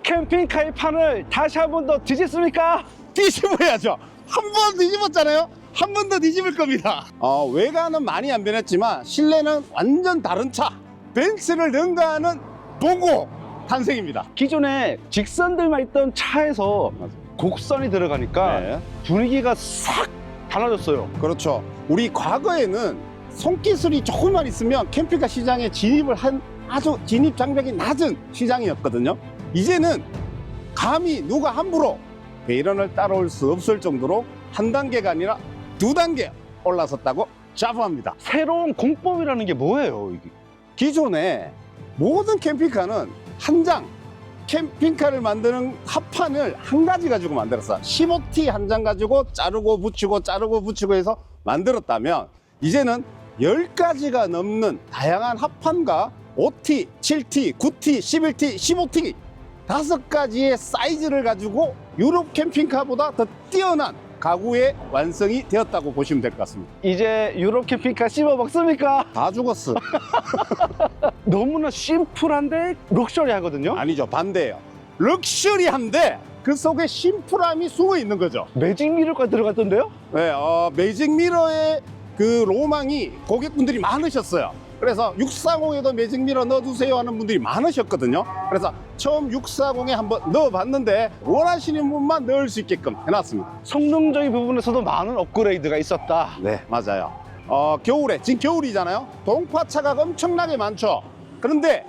캠핑카의 판을 다시 한 번 더 뒤집습니까? 뒤집어야죠. 한 번 뒤집었잖아요. 한 번 더 뒤집을 겁니다. 외관은 많이 안 변했지만 실내는 완전 다른 차, 벤츠를 능가하는 보고 탄생입니다. 기존에 직선들만 있던 차에서 곡선이 들어가니까 네. 분위기가 싹 달라졌어요. 그렇죠. 우리 과거에는 손기술이 조금만 있으면 캠핑카 시장에 진입을 한 아주 진입 장벽이 낮은 시장이었거든요. 이제는 감히 누가 함부로 베이런을 따라올 수 없을 정도로 한 단계가 아니라 두 단계 올라섰다고 자부합니다. 새로운 공법이라는 게 뭐예요, 이게? 기존에 모든 캠핑카는 한 장 캠핑카를 만드는 합판을 한 가지 가지고 만들었어. 15T 한 장 가지고 자르고 붙이고 해서 만들었다면 이제는 10가지가 넘는 다양한 합판과 5T, 7T, 9T, 11T, 15T 5가지의 사이즈를 가지고 유럽 캠핑카보다 더 뛰어난 가구의 완성이 되었다고 보시면 될 것 같습니다. 이제 유럽 캠핑카 씹어 먹습니까? 다 죽었어. 너무나 심플한데 럭셔리하거든요. 아니죠, 반대예요. 럭셔리한데 그 속에 심플함이 숨어 있는 거죠. 매직 미러가 들어갔던데요? 네, 매직 미러의 그 로망이 고객분들이 많으셨어요. 그래서 640에도 매직 미러 넣어주세요 하는 분들이 많으셨거든요. 그래서 처음 640에 한번 넣어봤는데 원하시는 분만 넣을 수 있게끔 해놨습니다. 성능적인 부분에서도 많은 업그레이드가 있었다. 네, 맞아요. 겨울에, 지금 겨울이잖아요. 동파차가 엄청나게 많죠. 그런데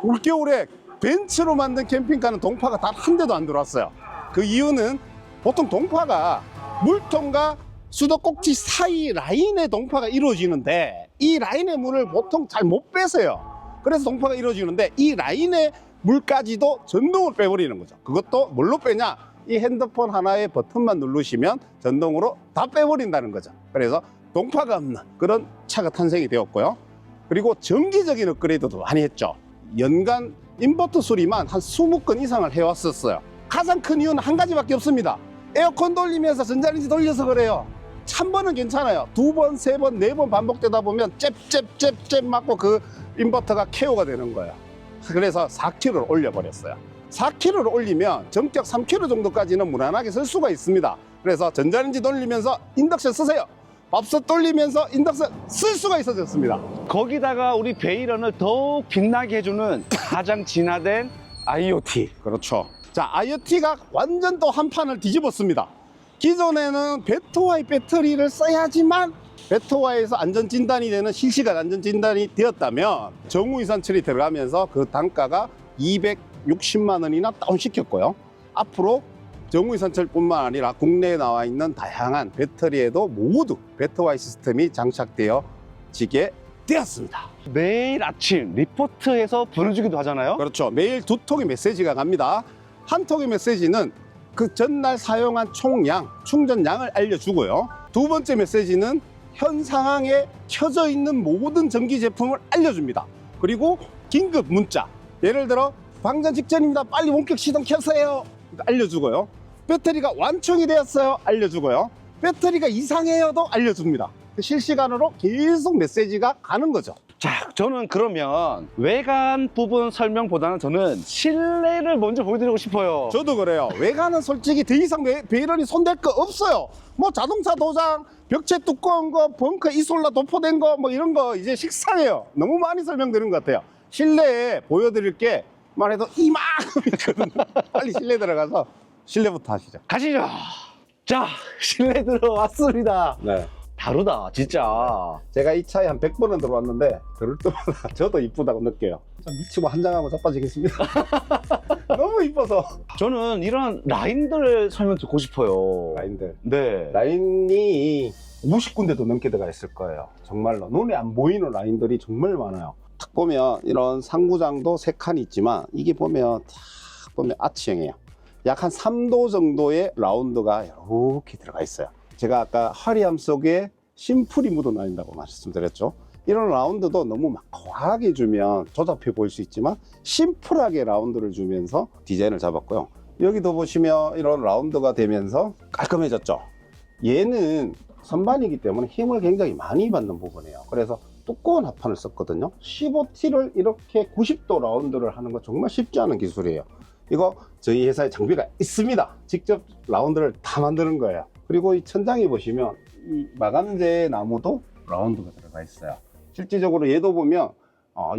올겨울에 벤츠로 만든 캠핑카는 동파가 단 한 대도 안 들어왔어요. 그 이유는 보통 동파가 물통과 수도꼭지 사이 라인에 동파가 이루어지는데 이 라인의 물을 보통 잘 못 빼서요. 그래서 동파가 이루어지는데 이 라인의 물까지도 전동으로 빼버리는 거죠. 그것도 뭘로 빼냐? 이 핸드폰 하나의 버튼만 누르시면 전동으로 다 빼버린다는 거죠. 그래서 동파가 없는 그런 차가 탄생이 되었고요. 그리고 정기적인 업그레이드도 많이 했죠. 연간 인버터 수리만 한 20건 이상을 해왔었어요. 가장 큰 이유는 한 가지밖에 없습니다. 에어컨 돌리면서 전자레인지 돌려서 그래요. 1000번은 괜찮아요. 2번, 3번, 4번 반복되다 보면 잽 맞고 그 인버터가 KO가 되는 거예요. 그래서 4kg를 올려버렸어요. 4kg를 올리면 정격 3kg 정도까지는 무난하게 쓸 수가 있습니다. 그래서 전자레인지 돌리면서 인덕션 쓰세요. 밥솥 돌리면서 인덕션 쓸 수가 있어졌습니다. 거기다가 우리 베이런을 더욱 빛나게 해주는 가장 진화된 IoT. 그렇죠. 자, IoT가 완전 또 한 판을 뒤집었습니다. 기존에는 배터와의 배터리를 써야지만 배터와에서 안전진단이 되는 실시간 안전진단이 되었다면 정후이산철이 들어가면서 그 단가가 260만 원이나 다운시켰고요. 앞으로 정후이산철뿐만 아니라 국내에 나와 있는 다양한 배터리에도 모두 배터와이 시스템이 장착되어지게 되었습니다. 매일 아침 리포트해서 보내주기도 하잖아요. 그렇죠. 매일 2통의 메시지가 갑니다. 한 통의 메시지는 그 전날 사용한 총량, 충전량을 알려주고요. 두 번째 메시지는 현 상황에 켜져 있는 모든 전기 제품을 알려줍니다. 그리고 긴급 문자, 예를 들어 방전 직전입니다. 빨리 원격 시동 켜세요. 알려주고요. 배터리가 완충이 되었어요. 알려주고요. 배터리가 이상해요도 알려줍니다. 실시간으로 계속 메시지가 가는 거죠. 자, 저는 그러면 외관 부분 설명보다는 저는 실내를 먼저 보여드리고 싶어요. 저도 그래요. 외관은 솔직히 더 이상 베이런이 손댈 거 없어요. 뭐 자동차 도장, 벽체 두꺼운 거, 벙커 이솔라 도포된 거, 뭐 이런 거 이제 식상해요. 너무 많이 설명드린 것 같아요. 실내에 보여드릴 게 말해도 이만큼 있거든요. 빨리 실내 들어가서 실내부터 하시죠. 가시죠. 자, 실내 들어왔습니다. 네. 다르다, 진짜. 제가 이 차에 한 100번은 들어왔는데 들을 때마다 저도 이쁘다고 느껴요. 미치고 한장하고 자빠지겠습니다. 너무 이뻐서. 저는 이런 라인들 설명 듣고 싶어요. 라인들. 네. 라인이 50군데도 넘게 들어가 있을 거예요. 정말로 눈에 안 보이는 라인들이 정말 많아요. 딱 보면 이런 상부장도 3칸이 있지만 이게 보면 딱 보면 아치형이에요. 약 한 3도 정도의 라운드가 이렇게 들어가 있어요. 제가 아까 화려함 속에 심플이 묻어나온다고 말씀드렸죠. 이런 라운드도 너무 막 과하게 주면 조잡해 보일 수 있지만 심플하게 라운드를 주면서 디자인을 잡았고요. 여기도 보시면 이런 라운드가 되면서 깔끔해졌죠. 얘는 선반이기 때문에 힘을 굉장히 많이 받는 부분이에요. 그래서 두꺼운 합판을 썼거든요. 15T를 이렇게 90도 라운드를 하는 건 정말 쉽지 않은 기술이에요. 이거 저희 회사에 장비가 있습니다. 직접 라운드를 다 만드는 거예요. 그리고 이 천장에 보시면 이 마감재 나무도 라운드가 들어가 있어요. 실질적으로 얘도 보면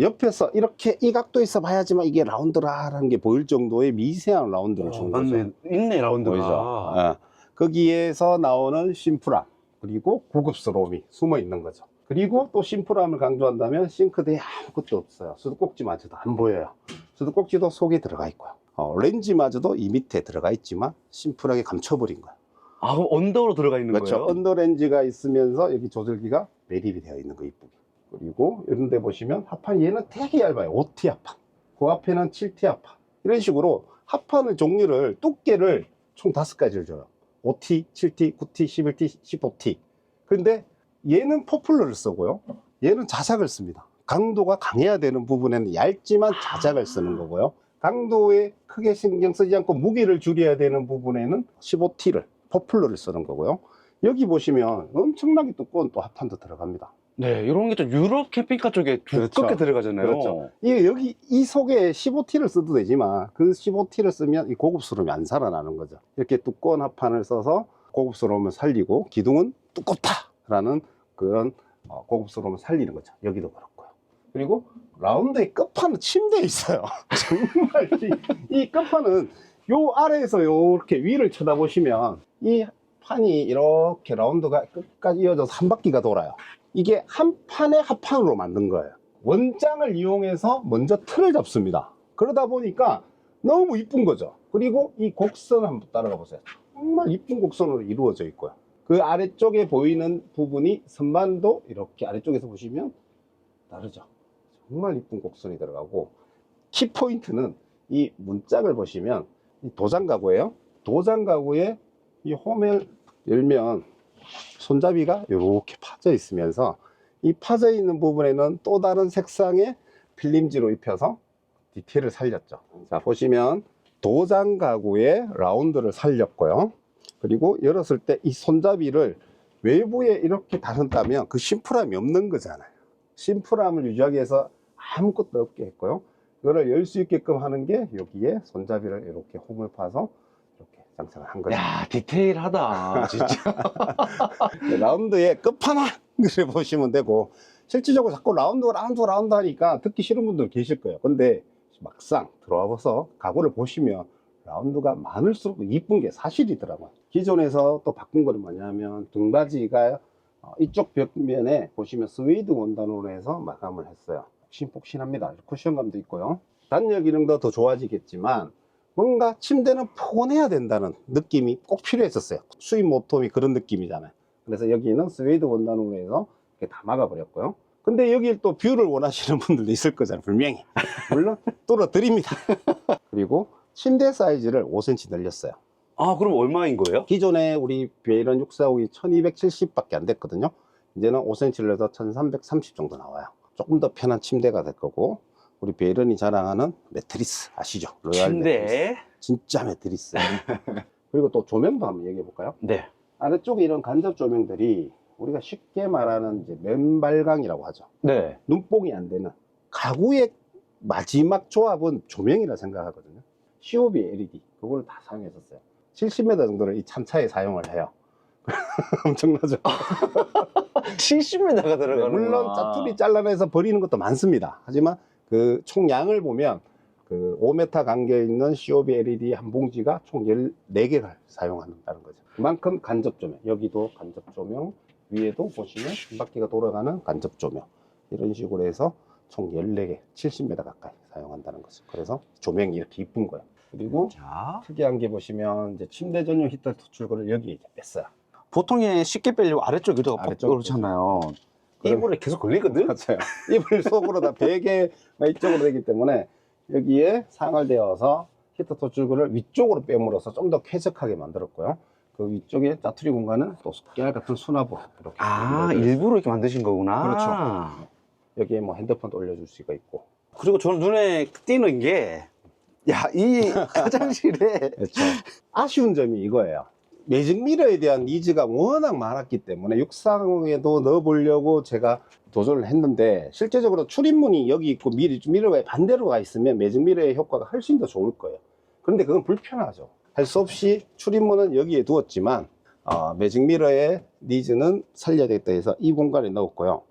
옆에서 이렇게 이 각도에서 봐야지만 이게 라운드라는 게 보일 정도의 미세한 라운드를 주는 거죠. 맞네. 있네, 라운드가. 보이죠? 예. 거기에서 나오는 심플함 그리고 고급스러움이 숨어 있는 거죠. 그리고 또 심플함을 강조한다면 싱크대에 아무것도 없어요. 수도꼭지마저도 안 보여요. 수도꼭지도 속에 들어가 있고요. 렌즈마저도 이 밑에 들어가 있지만 심플하게 감춰버린 거예요. 아, 그럼 언더로 들어가 있는 그렇죠. 거예요? 언더 렌즈가 있으면서 여기 조절기가 매립이 되어 있는 거 이쁘게. 그리고 이런 데 보시면 합판 얘는 되게 얇아요. 5T 합판. 그 앞에는 7T 합판. 이런 식으로 합판의 종류를 두께를 총 5가지를 줘요. 5T, 7T, 9T, 11T, 15T. 그런데 얘는 포플러를 쓰고요. 얘는 자작을 씁니다. 강도가 강해야 되는 부분에는 얇지만 자작을 쓰는 거고요. 강도에 크게 신경 쓰지 않고 무게를 줄여야 되는 부분에는 15T를 포플러를 쓰는 거고요. 여기 보시면 엄청나게 두꺼운 또 합판도 들어갑니다. 네, 이런 게 좀 유럽 캠핑카 쪽에 두껍게 그렇죠. 들어가잖아요. 그렇죠. 여기 이 속에 15T를 써도 되지만 그 15T를 쓰면 이 고급스러움이 안 살아나는 거죠. 이렇게 두꺼운 합판을 써서 고급스러움을 살리고 기둥은 두껍다라는 그런 고급스러움을 살리는 거죠. 여기도 그렇고요. 그리고 라운드의 끝판은 침대에 있어요. 정말 이 끝판은 요 아래에서 요렇게 위를 쳐다보시면 이 판이 이렇게 라운드가 끝까지 이어져서 한 바퀴가 돌아요. 이게 한 판의 합판으로 만든 거예요. 원장을 이용해서 먼저 틀을 잡습니다. 그러다 보니까 너무 이쁜 거죠. 그리고 이 곡선을 한번 따라가 보세요. 정말 이쁜 곡선으로 이루어져 있고요. 그 아래쪽에 보이는 부분이 선반도 이렇게 아래쪽에서 보시면 다르죠. 정말 이쁜 곡선이 들어가고, 키포인트는 이 문짝을 보시면 이 도장 가구예요. 도장 가구에 이 홈을 열면 손잡이가 이렇게 파져 있으면서 이 파져 있는 부분에는 또 다른 색상의 필름지로 입혀서 디테일을 살렸죠. 자, 보시면 도장 가구에 라운드를 살렸고요. 그리고 열었을 때 이 손잡이를 외부에 이렇게 달았다면 그 심플함이 없는 거잖아요. 심플함을 유지하기 위해서 아무것도 없게 했고요. 이거를 열 수 있게끔 하는 게 여기에 손잡이를 이렇게 홈을 파서 이렇게 장착을 한 거죠. 야, 디테일하다, 진짜. 라운드의 끝판왕을 보시면 되고, 실질적으로 자꾸 라운드 하니까 듣기 싫은 분들 계실 거예요. 근데 막상 들어와 봐서 가구를 보시면 라운드가 많을수록 이쁜 게 사실이더라고요. 기존에서 또 바꾼 거는 뭐냐면 등받이가 이쪽 벽면에 보시면 스웨이드 원단으로 해서 마감을 했어요. 폭신폭신합니다. 쿠션감도 있고요. 단열 기능도 더 좋아지겠지만 뭔가 침대는 포근해야 된다는 느낌이 꼭 필요했었어요. 수입 모톰이 그런 느낌이잖아요. 그래서 여기는 스웨이드 원단으로 해서 이렇게 다 막아버렸고요. 근데 여기 또 뷰를 원하시는 분들도 있을 거잖아요. 분명히. 물론 뚫어드립니다. 그리고 침대 사이즈를 5cm 늘렸어요. 아, 그럼 얼마인 거예요? 기존에 우리 베이런 640이 1270밖에 안 됐거든요. 이제는 5cm를 내서 1330 정도 나와요. 조금 더 편한 침대가 될 거고, 우리 베이런이 자랑하는 매트리스 아시죠? 로얄 매트리스. 침대. 진짜 매트리스. 그리고 또 조명도 한번 얘기해 볼까요? 네. 아래쪽에 이런 간접 조명들이 우리가 쉽게 말하는 이제 맨발광이라고 하죠. 네. 눈뽕이 안 되는 가구의 마지막 조합은 조명이라 생각하거든요. COB LED 그걸 다 사용했었어요. 70m 정도를 이 참차에 사용을 해요. 엄청나죠? 70m가 들어가는 물론 짜투리 잘라내서 버리는 것도 많습니다. 하지만 그 총량을 보면 그 5m 간격에 있는 COB LED 한 봉지가 총 14개를 사용한다는 거죠. 그만큼 간접 조명, 여기도 간접 조명, 위에도 보시면 한 바퀴가 돌아가는 간접 조명, 이런 식으로 해서 총 14개, 70m 가까이 사용한다는 거죠. 그래서 조명이 이렇게 이쁜 거예요. 그리고 자, 특이한 게 보시면 이제 침대 전용 히터 출구를 여기 이제 뺐어요. 보통 쉽게 빼려고 아래쪽 이렇게 아래쪽 그렇잖아요. 그럼- 이불에 계속 걸리거든? 맞아요. 이불 속으로 다 베개가 이쪽으로 되기 때문에 여기에 상을 대어서 히터 토출구를 위쪽으로 빼물어서 좀 더 쾌적하게 만들었고요. 그 위쪽에 짜투리 공간은 또 깨알 같은 수납으로 이렇게 아, 만들어져 있어요. 일부러 이렇게 만드신 거구나. 그렇죠. 여기에 뭐 핸드폰도 올려줄 수가 있고. 그리고 저는 눈에 띄는 게, 야, 이 화장실에 그렇죠. 아쉬운 점이 이거예요. 매직 미러에 대한 니즈가 워낙 많았기 때문에 640에도 넣어보려고 제가 도전을 했는데, 실제적으로 출입문이 여기 있고 미러가 반대로 가 있으면 매직 미러의 효과가 훨씬 더 좋을 거예요. 그런데 그건 불편하죠. 할 수 없이 출입문은 여기에 두었지만 매직 미러의 니즈는 살려야 되겠다 해서 이 공간에 넣었고요.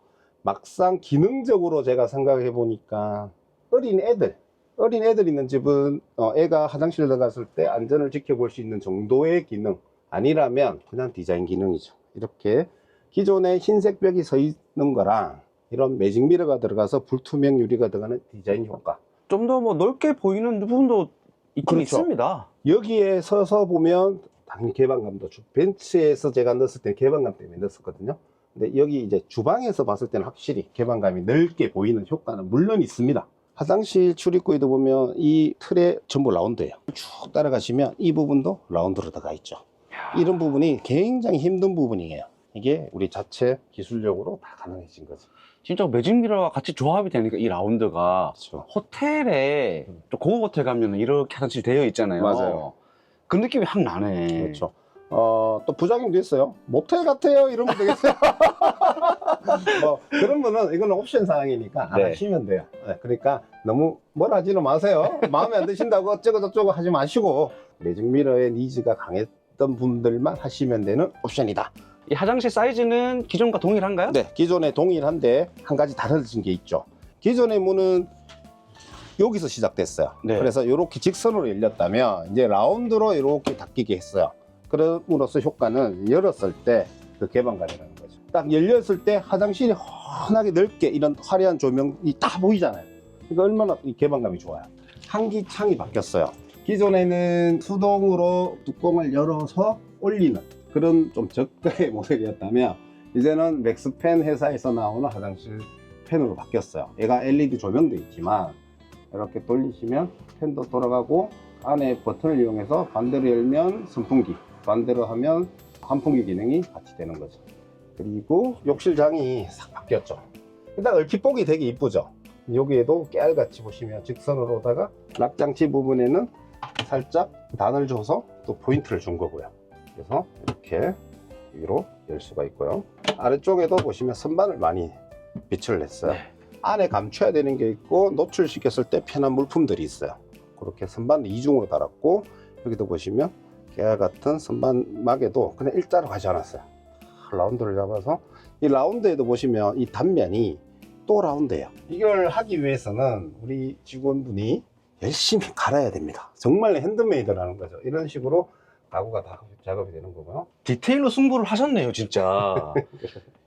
막상 기능적으로 제가 생각해 보니까 어린 애들 있는 집은 애가 화장실 들어갔을 때 안전을 지켜볼 수 있는 정도의 기능 아니라면 그냥 디자인 기능이죠. 이렇게 기존에 흰색 벽이 서 있는 거랑 이런 매직 미러가 들어가서 불투명 유리가 들어가는 디자인 효과. 좀 더 뭐 넓게 보이는 부분도 있긴 그렇죠. 있습니다. 여기에 서서 보면 당연히 개방감도 벤츠에서 제가 넣었을 때 개방감 때문에 넣었거든요. 근데 여기 이제 주방에서 봤을 때는 확실히 개방감이 넓게 보이는 효과는 물론 있습니다. 화장실 출입구에도 보면 이 틀에 전부 라운드예요. 쭉 따라가시면 이 부분도 라운드로 들어가 있죠. 이런 부분이 굉장히 힘든 부분이에요. 이게 우리 자체 기술력으로 다 가능해진 거지. 진짜 매직 미러와 같이 조합이 되니까 이 라운드가 그렇죠. 호텔에 좀 고급 호텔 가면 이렇게 화장실 되어 있잖아요. 맞아요. 그 느낌이 확 나네. 그렇죠. 또 부작용도 있어요. 모텔 같아요. 이러면 되겠어요. 뭐 그런 거는 이거는 옵션 사항이니까 안 네. 하시면 돼요. 네, 그러니까 너무 뭘 하지는 마세요. 마음에 안 드신다고 어쩌고 저쩌고 하지 마시고 매직 미러의 니즈가 강했던 분들만 하시면 되는 옵션이다. 이 화장실 사이즈는 기존과 동일한가요? 네, 기존에 동일한데 한 가지 다르진 게 있죠. 기존의 문은 여기서 시작됐어요. 네. 그래서 이렇게 직선으로 열렸다면 이제 라운드로 이렇게 닫히게 했어요. 그럼으로써 효과는 열었을 때 그 개방감이라는 거죠. 딱 열렸을 때 화장실이 환하게 넓게 이런 화려한 조명이 딱 보이잖아요. 그러니까 얼마나 이 개방감이 좋아요. 환기창이 바뀌었어요. 기존에는 수동으로 뚜껑을 열어서 올리는 그런 좀 저가의 모델이었다면 이제는 맥스팬 회사에서 나오는 화장실 팬으로 바뀌었어요. 얘가 LED 조명도 있지만 이렇게 돌리시면 팬도 돌아가고 안에 버튼을 이용해서 반대로 열면 선풍기, 반대로 하면 환풍기 기능이 같이 되는 거죠. 그리고 욕실장이 싹 바뀌었죠. 일단 얼핏 보기 되게 이쁘죠. 여기에도 깨알같이 보시면 직선으로다가 락장치 부분에는 살짝 단을 줘서 또 포인트를 준 거고요. 그래서 이렇게 위로 열 수가 있고요. 아래쪽에도 보시면 선반을 많이 비치를 했어요. 네. 안에 감춰야 되는 게 있고 노출시켰을 때 편한 물품들이 있어요. 그렇게 선반을 이중으로 달았고 여기도 보시면 깨알 같은 선반막에도 그냥 일자로 가지 않았어요. 라운드를 잡아서 이 라운드에도 보시면 이 단면이 또 라운드예요. 이걸 하기 위해서는 우리 직원분이 열심히 갈아야 됩니다. 정말 핸드메이드라는 거죠. 이런 식으로 가구가 다 작업이 되는 거고요. 디테일로 승부를 하셨네요, 진짜.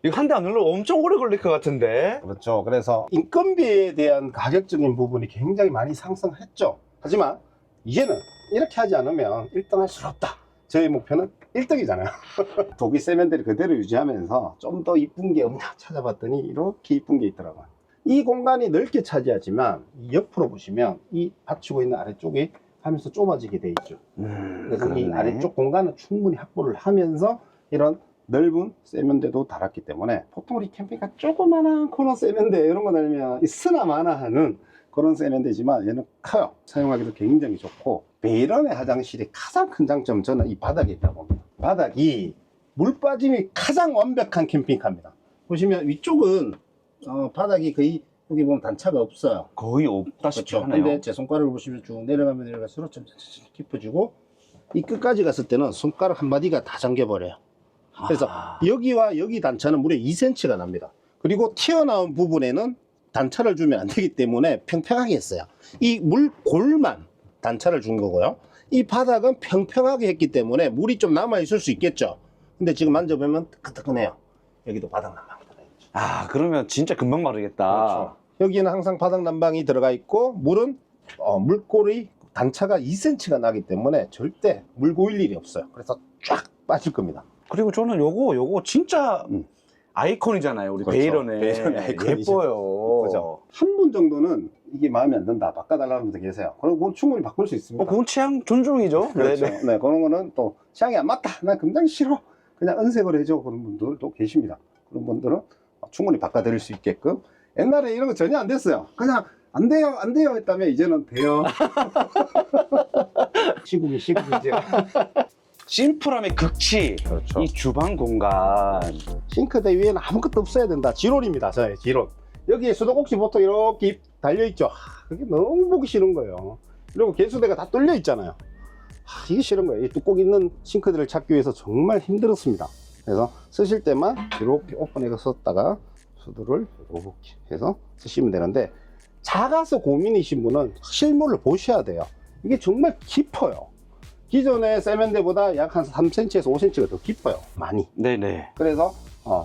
이거 한 대 안 눌러 엄청 오래 걸릴 것 같은데. 그렇죠. 그래서 인건비에 대한 가격적인 부분이 굉장히 많이 상승했죠. 하지만 이제는 이렇게 하지 않으면 1등 할 수 없다. 저희 목표는 1등이잖아요. 독일 세면대를 그대로 유지하면서 좀 더 이쁜 게 없나 찾아봤더니 이렇게 이쁜 게 있더라고요. 이 공간이 넓게 차지하지만 이 옆으로 보시면 이 받치고 있는 아래쪽이 하면서 좁아지게 돼 있죠. 그래서 이 그렇네. 아래쪽 공간은 충분히 확보를 하면서 이런 넓은 세면대도 달았기 때문에 보통 우리 캠핑카 조그만한 코너 세면대 이런 거 달면 있으나 마나 하는 그런 세면대지만 얘는 커요. 사용하기도 굉장히 좋고 베이런의 화장실의 가장 큰 장점은 저는 이 바닥에 있다고 봅니다. 바닥이 물 빠짐이 가장 완벽한 캠핑카입니다. 보시면 위쪽은 바닥이 거의 여기 보면 단차가 없어요. 거의 없다시피 그렇죠. 하네요. 근데 제 손가락을 보시면 쭉 내려가면 내려갈수록 좀 깊어지고 이 끝까지 갔을 때는 손가락 한 마디가 다 잠겨버려요. 그래서 여기와 여기 단차는 무려 2cm가 납니다. 그리고 튀어나온 부분에는 단차를 주면 안 되기 때문에 평평하게 했어요. 이 물골만 단차를 준 거고요. 이 바닥은 평평하게 했기 때문에 물이 좀 남아 있을 수 있겠죠. 근데 지금 만져보면 뜨끈뜨끈해요. 여기도 바닥 난방이 들어있죠. 그러면 진짜 금방 마르겠다. 그렇죠. 여기는 항상 바닥 난방이 들어가 있고 물은 물골이 단차가 2cm가 나기 때문에 절대 물 고일 일이 없어요. 그래서 쫙 빠질 겁니다. 그리고 저는 요거 진짜 아이콘이잖아요. 우리 그렇죠. 베이런의. 베이런의 아이콘이죠. 예뻐요. 그죠? 한 분 정도는 이게 마음에 안 든다, 바꿔달라는 분도 계세요. 그럼 충분히 바꿀 수 있습니다. 그건 취향 존중이죠. 그렇죠. 네네. 네, 그런 거는 또 취향이 안 맞다, 나 굉장히 싫어, 그냥 은색으로 해줘, 그런 분들도 계십니다. 그런 분들은 충분히 바꿔드릴 수 있게끔. 옛날에 이런 거 전혀 안 됐어요. 그냥 안 돼요, 안 돼요 했다면 이제는 돼요. 시국이죠. 심플함의 극치. 그렇죠. 이 주방 공간. 싱크대 위에는 아무것도 없어야 된다. 지론입니다. 저의 지론. 여기에 수도꼭지 보통 이렇게 달려있죠. 그게 너무 보기 싫은 거예요. 그리고 개수대가 다 뚫려 있잖아요. 이게 싫은 거예요. 이 뚜껑 있는 싱크대를 찾기 위해서 정말 힘들었습니다. 그래서 쓰실 때만 이렇게 오픈해서 썼다가 수도를 이렇게 해서 쓰시면 되는데, 작아서 고민이신 분은 실물을 보셔야 돼요. 이게 정말 깊어요. 기존의 세면대보다 약 한 3cm에서 5cm가 더 깊어요. 많이. 네네. 그래서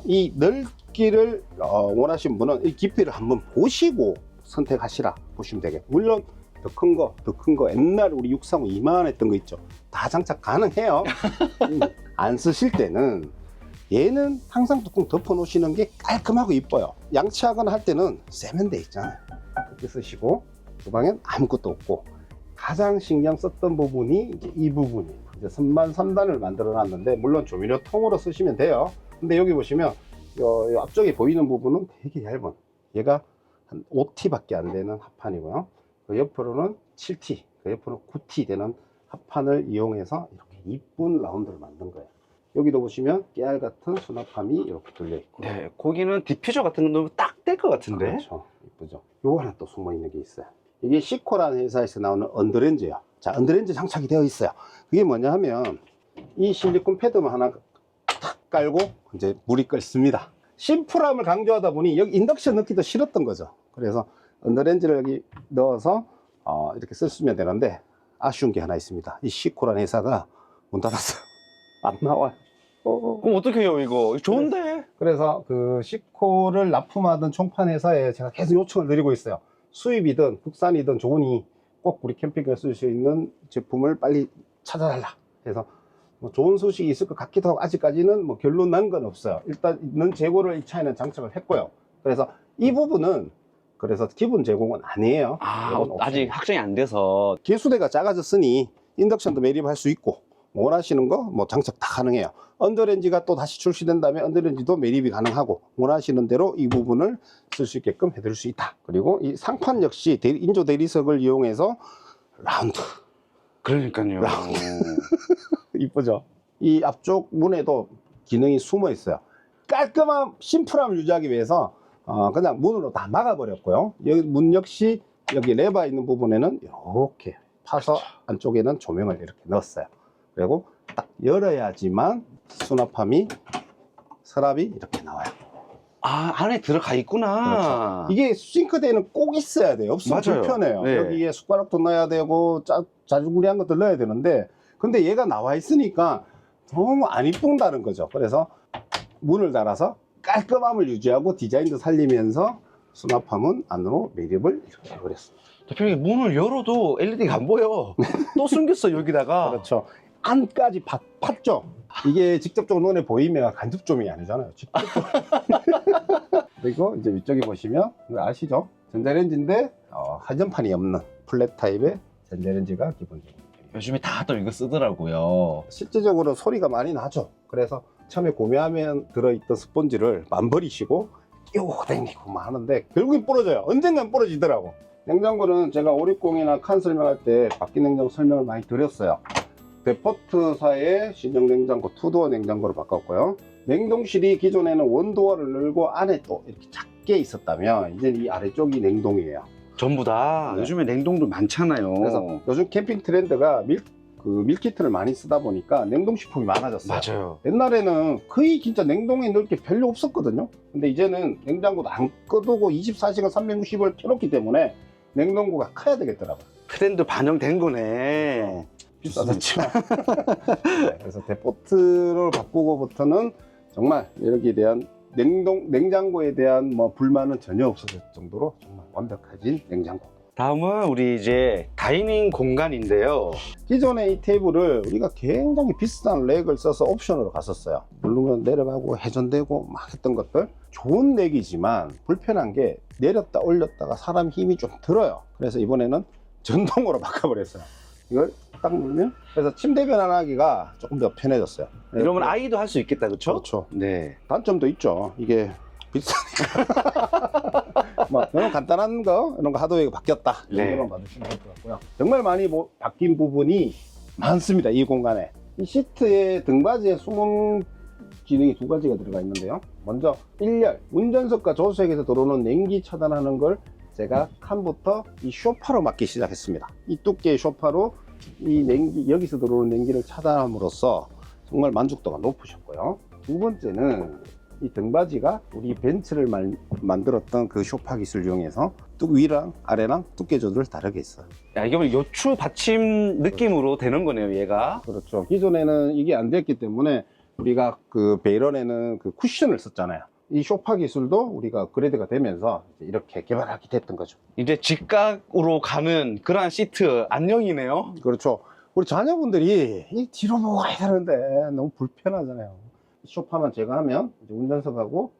이 넓기를 원하시는 분은 이 깊이를 한번 보시고 선택하시라 보시면 되겠고, 물론 더 큰 거 옛날에 우리 635 이만했던 거 있죠. 다 장착 가능해요. 안 쓰실 때는 얘는 항상 뚜껑 덮어 놓으시는 게 깔끔하고 이뻐요. 양치하거나 할 때는 세면대 있잖아요. 그렇게 쓰시고, 주방엔 아무것도 없고, 가장 신경 썼던 부분이 이제 이 부분이에요. 이제 선반 3단을 만들어 놨는데, 물론 조미료통으로 쓰시면 돼요. 근데 여기 보시면 요 앞쪽에 보이는 부분은 되게 얇은, 얘가 한 5T 밖에 안 되는 합판이고요. 그 옆으로는 7T, 그 옆으로는 9T 되는 합판을 이용해서 이렇게 이쁜 라운드를 만든 거예요. 여기도 보시면 깨알 같은 수납함이 이렇게 들려 있고, 네, 거기는 디퓨저 같은 거 넣으면 딱 될 것 같은데. 그렇죠. 이쁘죠. 요거 하나 또 숨어 있는 게 있어요. 이게 시코라는 회사에서 나오는 언더렌즈예요. 자, 언더렌즈 장착이 되어 있어요. 그게 뭐냐 하면 이 실리콘 패드만 하나 탁 깔고 이제 물이 끓습니다. 심플함을 강조하다 보니 여기 인덕션 넣기도 싫었던 거죠. 그래서 언더렌즈를 여기 넣어서 이렇게 쓰시면 되는데, 아쉬운 게 하나 있습니다. 이 시코라는 회사가 문 닫았어요. 안 나와요. 그럼 어떻게 해요, 이거? 좋은데? 그래서 그 시코를 납품하던 총판 회사에 제가 계속 요청을 드리고 있어요. 수입이든 국산이든 좋으니 꼭 우리 캠핑카에 쓸 수 있는 제품을 빨리 찾아달라. 그래서 뭐 좋은 소식이 있을 것 같기도 하고, 아직까지는 뭐 결론 난 건 없어요. 일단 있는 재고를 이 차에는 장착을 했고요. 그래서 이 부분은 그래서 기본 제공은 아니에요. 이건 아직 옵션이에요. 확정이 안 돼서. 개수대가 작아졌으니 인덕션도 매립할 수 있고, 원하시는 거 뭐 장착 다 가능해요. 언더렌지가 또 다시 출시된다면 언더렌지도 매립이 가능하고, 원하시는 대로 이 부분을 쓸 수 있게끔 해드릴 수 있다. 그리고 이 상판 역시 인조 대리석을 이용해서 라운드. 그러니까요. 이쁘죠? 이 앞쪽 문에도 기능이 숨어 있어요. 깔끔한 심플함을 유지하기 위해서 그냥 문으로 다 막아버렸고요. 여기 문 역시 여기 레바 있는 부분에는 이렇게 파서 안쪽에는 조명을 이렇게 넣었어요. 그리고 딱 열어야지만 수납함이, 서랍이 이렇게 나와요. 안에 들어가 있구나. 그렇죠. 이게 싱크대에는 꼭 있어야 돼요. 없으면 맞아요. 불편해요. 네. 여기에 숟가락도 넣어야 되고 자주구리한 것도 넣어야 되는데, 근데 얘가 나와 있으니까 너무 안 이쁜다는 거죠. 그래서 문을 달아서 깔끔함을 유지하고 디자인도 살리면서 수납함은 안으로 매립을 이렇게 해버렸습니다. 대표님, 문을 열어도 LED가 안 보여. 또 숨겼어, 여기다가. 그렇죠. 안까지 팠죠. 이게 직접적으로 눈에 보이면 간접조명이 아니잖아요. 직접적으로. 그리고 이제 위쪽에 보시면 이거 아시죠? 전자레인지인데 하전판이 없는 플랫 타입의 전자레인지가 기본적입니다. 요즘에 다들 이거 쓰더라고요. 실질적으로 소리가 많이 나죠. 그래서 처음에 구매하면 들어있던 스펀지를 만버리시고 끼우고 다니고 막 하는데 결국엔 부러져요. 언젠간 부러지더라고. 냉장고는 제가 560이나 칸 설명할 때 바뀐 냉장고 설명을 많이 드렸어요. 데포트사의 신형 냉장고 투도어 냉장고로 바꿨고요. 냉동실이 기존에는 원도어를 늘고 안에 또 이렇게 작게 있었다면, 이제 이 아래쪽이 냉동이에요. 전부 다. 네. 요즘에 냉동도 많잖아요. 그래서 요즘 캠핑 트렌드가 밀키트를 많이 쓰다 보니까 냉동식품이 많아졌어요. 맞아요. 옛날에는 거의 진짜 냉동에 넣을 게 별로 없었거든요. 근데 이제는 냉장고도 안 꺼두고 24시간 360을 켜놓기 때문에 냉동고가 커야 되겠더라고요. 트렌드 반영된 거네. 비싸졌지만. 네, 그래서 데포트를 바꾸고부터는 정말 여기에 대한 냉장고에 대한 뭐 불만은 전혀 없었을 정도로 정말 완벽해진 냉장고. 다음은 우리 이제 다이닝 공간인데요. 기존에 이 테이블을 우리가 굉장히 비싼 렉을 써서 옵션으로 갔었어요. 누르면 내려가고 회전되고 막 했던 것들, 좋은 렉이지만 불편한 게 내렸다 올렸다가 사람 힘이 좀 들어요. 그래서 이번에는 전동으로 바꿔버렸어요. 이걸 딱 누르면, 그래서 침대 변환하기가 조금 더 편해졌어요. 이러면 아이도 할 수 있겠다, 그렇죠? 그렇죠. 네. 단점도 있죠. 이게 비싸니까. 뭐 이런 간단한 거, 이런 거 하드웨어가 바뀌었다, 이 네. 정도만 봐주시면 될 것 같고요. 정말 많이 바뀐 부분이 많습니다. 이 공간에. 이 시트에 등받이에 숨은 기능이 두 가지가 들어가 있는데요. 먼저 1열, 운전석과 조수석에서 들어오는 냉기 차단하는 걸 제가 칸부터 이 쇼파로 막기 시작했습니다. 이 두께의 쇼파로 이 냉기, 여기서 들어오는 냉기를 차단함으로써 정말 만족도가 높으셨고요. 두 번째는 이 등받이가 우리 벤츠를 만들었던 그 쇼파 기술을 이용해서 위랑 아래랑 두께 조절을 다르게 했어요. 야, 이게 뭐 요추 받침 느낌으로 되는 거네요, 얘가. 그렇죠. 기존에는 이게 안 됐기 때문에 우리가 그 베이런에는 그 쿠션을 썼잖아요. 이 쇼파 기술도 우리가 업그레이드가 되면서 이렇게 개발하게 됐던 거죠. 이제 직각으로 가는 그러한 시트 안녕이네요. 그렇죠. 우리 자녀분들이 이 뒤로 보고 가야 되는데 너무 불편하잖아요. 쇼파만 제거하면 이제 운전석하고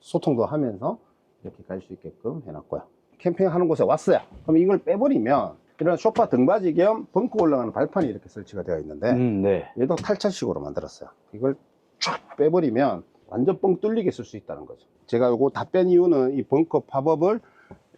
소통도 하면서 이렇게 갈 수 있게끔 해놨고요. 캠핑하는 곳에 왔어요. 그럼 이걸 빼버리면 이런 쇼파 등받이 겸 벙커 올라가는 발판이 이렇게 설치가 되어 있는데 네. 얘도 탈착식으로 만들었어요. 이걸 쫙 빼버리면 완전 뻥 뚫리게 쓸 수 있다는 거죠. 제가 이거 다 뺀 이유는 이 벙커 팝업을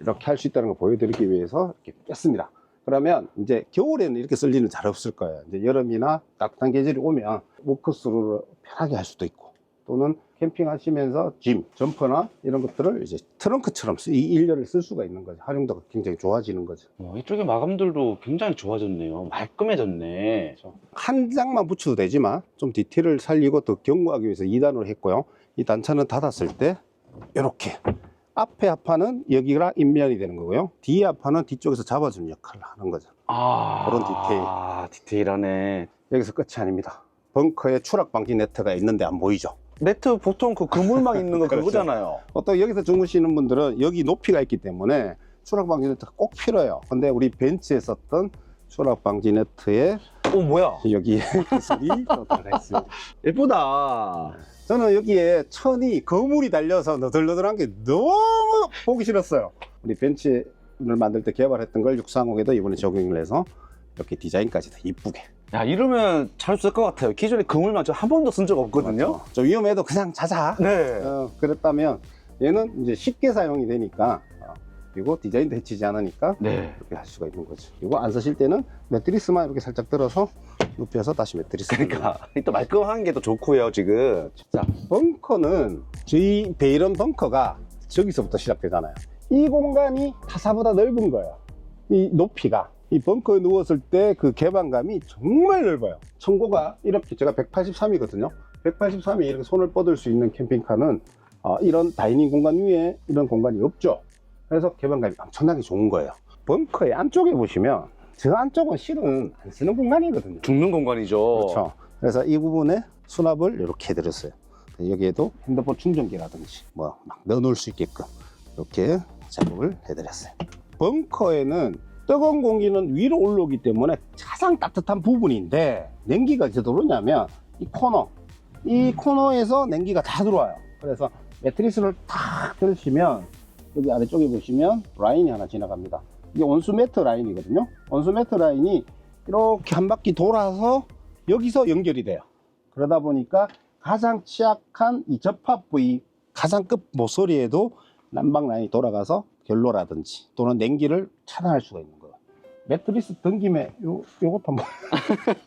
이렇게 할 수 있다는 걸 보여드리기 위해서 이렇게 뺐습니다. 그러면 이제 겨울에는 이렇게 쓸 일은 잘 없을 거예요. 이제 여름이나 따뜻한 계절이 오면 워크스루를 편하게 할 수도 있고, 또는 캠핑하시면서 짐, 점퍼나 이런 것들을 이제 트렁크처럼 이 일렬을 쓸 수가 있는 거죠. 활용도가 굉장히 좋아지는 거죠. 이쪽에 마감들도 굉장히 좋아졌네요. 말끔해졌네. 한 장만 붙여도 되지만 좀 디테일을 살리고 더 견고하기 위해서 2단으로 했고요. 이 단차는 닫았을 때 이렇게 앞에 합판은 여기가 인면이 되는 거고요. 뒤에 합판은 뒤쪽에서 잡아주는 역할을 하는 거죠. 그런 디테일. 디테일하네. 여기서 끝이 아닙니다. 벙커에 추락 방지 네트가 있는데 안 보이죠? 네트 보통 그 그물망 있는 거 그렇죠. 그거잖아요. 또 여기서 주무시는 분들은 여기 높이가 있기 때문에 추락 방지 네트가 꼭 필요해요. 근데 우리 벤츠에 썼던 추락 방지 네트에 뭐야? 여기에 기술이 또 들어가 있습니다. 예쁘다. 저는 여기에 천이 거물이 달려서 너덜너덜한 게 너무 보기 싫었어요. 우리 벤츠를 만들 때 개발했던 걸 630에도 이번에 적용을 해서 이렇게 디자인까지 다 이쁘게. 야, 이러면 잘 쓸 것 같아요. 기존에 그물망 저 한 번도 쓴 적 없거든요. 맞죠? 좀 위험해도 그냥 자자. 네. 그랬다면 얘는 이제 쉽게 사용이 되니까, 그리고 디자인도 해치지 않으니까 네. 이렇게 할 수가 있는 거죠. 이거 안 쓰실 때는 매트리스만 이렇게 살짝 들어서 눕혀서 다시 매트리스. 그러니까 또 말끔한 게 더 좋고요, 지금. 자, 벙커는 저희 베이런 벙커가 저기서부터 시작되잖아요. 이 공간이 타사보다 넓은 거예요. 이 높이가. 이 벙커에 누웠을 때 그 개방감이 정말 넓어요. 청고가 이렇게, 제가 183이거든요. 183이 이렇게 손을 뻗을 수 있는 캠핑카는 이런 다이닝 공간 위에 이런 공간이 없죠. 그래서 개방감이 엄청나게 좋은 거예요. 벙커의 안쪽에 보시면 저 안쪽은 실은 안 쓰는 공간이거든요. 죽는 공간이죠. 그렇죠. 그래서 이 부분에 수납을 이렇게 해드렸어요. 여기에도 핸드폰 충전기라든지 뭐 막 넣어놓을 수 있게끔 이렇게 작업을 해드렸어요. 벙커에는 뜨거운 공기는 위로 올라오기 때문에 가장 따뜻한 부분인데 냉기가 어디서 들어오냐면 이 코너에서 냉기가 다 들어와요. 그래서 매트리스를 탁 들으시면 여기 아래쪽에 보시면 라인이 하나 지나갑니다. 이게 온수 매트 라인이거든요. 온수 매트 라인이 이렇게 한 바퀴 돌아서 여기서 연결이 돼요. 그러다 보니까 가장 취약한 이 접합 부위 가장 끝 모서리에도 난방 라인이 돌아가서 결로라든지 또는 냉기를 차단할 수가 있는 거예요. 매트리스 등김에 요것도 한번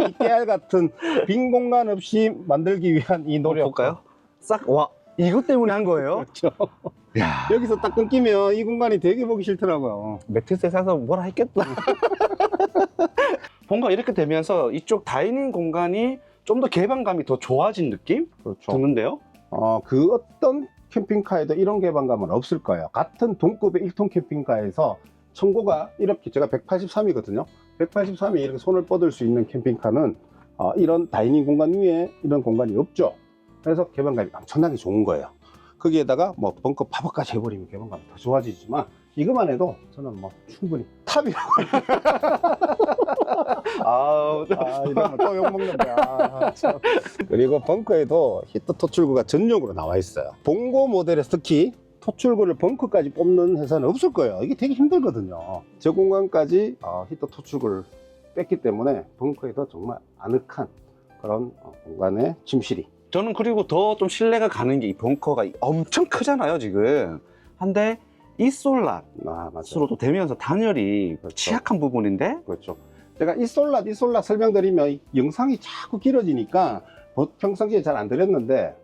이 깨알 같은 빈 공간 없이 만들기 위한 이 노력. 볼까요? 싹, 와, 이것 때문에 한 거예요? 그렇죠. 야, 여기서 딱 끊기면 이 공간이 되게 보기 싫더라고요. 매트리스 사서 뭐라 했겠다. 뭔가 이렇게 되면서 이쪽 다이닝 공간이 좀 더 개방감이 더 좋아진 느낌? 그렇죠. 드는데요? 그 어떤 캠핑카에도 이런 개방감은 없을 거예요. 같은 동급의 1톤 캠핑카에서 청고가 이렇게, 제가 183이거든요. 183이 이렇게 손을 뻗을 수 있는 캠핑카는 이런 다이닝 공간 위에 이런 공간이 없죠. 그래서 개방감이 엄청나게 좋은 거예요. 거기에다가 뭐 벙커 팝업까지 해버리면 개방감이 더 좋아지지만 이것만 해도 저는 뭐 충분히 탑이라고. 이러면 또 욕먹는다. 그리고 벙커에도 히터 토출구가 전용으로 나와 있어요. 봉고 모델에서 특히 토출구를 벙커까지 뽑는 회사는 없을 거예요. 이게 되게 힘들거든요. 저 공간까지 히터 토출구를 뺐기 때문에 벙커에도 정말 아늑한 그런 공간의 침실이. 저는 그리고 더 좀 신뢰가 가는 게 이 벙커가 엄청 크잖아요, 지금. 한데 이 솔랏으로도 되면서 단열이 그렇죠. 취약한 부분인데. 그렇죠. 제가 이 솔랏 설명드리면 이 영상이 자꾸 길어지니까 평상시에 잘 안 드렸는데,